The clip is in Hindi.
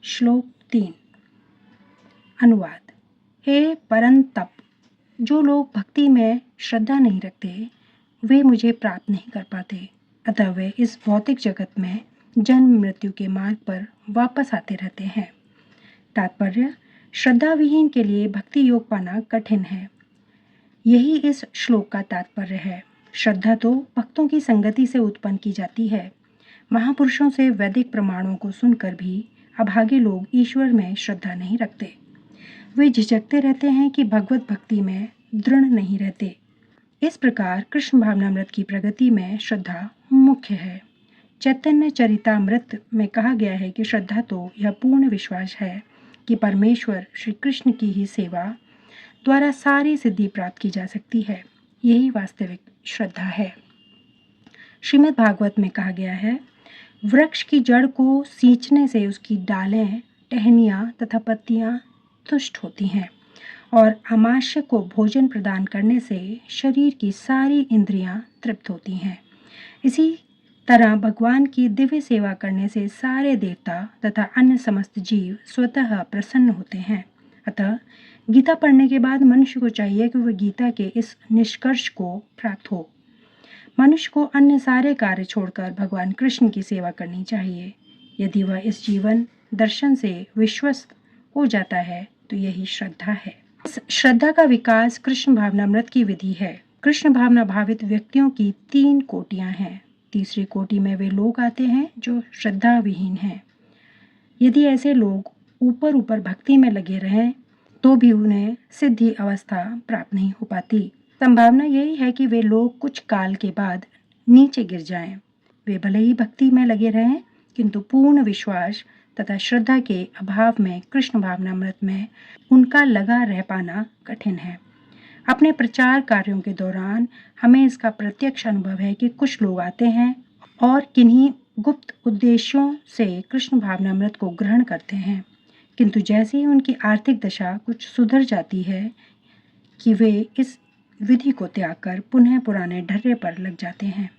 श्लोक 3। अनुवाद। हे परंतप, जो लोग भक्ति में श्रद्धा नहीं रखते वे मुझे प्राप्त नहीं कर पाते, अतः वे इस भौतिक जगत में जन्म मृत्यु के मार्ग पर वापस आते रहते हैं। तात्पर्य, श्रद्धा विहीन के लिए भक्ति योग पाना कठिन है। यही इस श्लोक का तात्पर्य है। श्रद्धा तो भक्तों की संगति से उत्पन्न की जाती है। महापुरुषों से वैदिक प्रमाणों को सुनकर भी अभागे लोग ईश्वर में श्रद्धा नहीं रखते। वे झिझकते रहते हैं कि भगवत भक्ति में दृढ़ नहीं रहते। इस प्रकार कृष्ण भावनामृत की प्रगति में श्रद्धा मुख्य है। चैतन्य चरितामृत में कहा गया है कि श्रद्धा तो यह पूर्ण विश्वास है कि परमेश्वर श्री कृष्ण की ही सेवा द्वारा सारी सिद्धि प्राप्त की जा सकती है। यही वास्तविक श्रद्धा है। श्रीमद् भागवत में कहा गया है, वृक्ष की जड़ को सींचने से उसकी डालें, टहनियाँ तथा पत्तियाँ तुष्ट होती हैं और आमाशय को भोजन प्रदान करने से शरीर की सारी इंद्रियां तृप्त होती हैं। इसी तरह भगवान की दिव्य सेवा करने से सारे देवता तथा अन्य समस्त जीव स्वतः प्रसन्न होते हैं। अतः गीता पढ़ने के बाद मनुष्य को चाहिए कि वह गीता के इस निष्कर्ष को प्राप्त हो। मनुष्य को अन्य सारे कार्य छोड़कर भगवान कृष्ण की सेवा करनी चाहिए। यदि वह इस जीवन दर्शन से विश्वस्त हो जाता है तो यही श्रद्धा है। इस श्रद्धा का विकास कृष्ण भावनामृत की विधि है। कृष्ण भावना भावित व्यक्तियों की 3 कोटियां हैं। तीसरी कोटि में वे लोग आते हैं जो श्रद्धा विहीन हैं। यदि ऐसे लोग ऊपर ऊपर भक्ति में लगे रहें तो भी उन्हें सिद्धि अवस्था प्राप्त नहीं हो पाती। संभावना यही है कि वे लोग कुछ काल के बाद नीचे गिर जाएं। वे भले ही भक्ति में लगे रहें किंतु पूर्ण विश्वास तथा श्रद्धा के अभाव में कृष्ण भावनामृत में उनका लगा रह पाना कठिन है। अपने प्रचार कार्यों के दौरान हमें इसका प्रत्यक्ष अनुभव है कि कुछ लोग आते हैं और किन्हीं गुप्त उद्देश्यों से कृष्ण भावनामृत को ग्रहण करते हैं, किंतु जैसे ही उनकी आर्थिक दशा कुछ सुधर जाती है कि वे इस विधि को त्याग कर पुनः पुराने ढर्रे पर लग जाते हैं।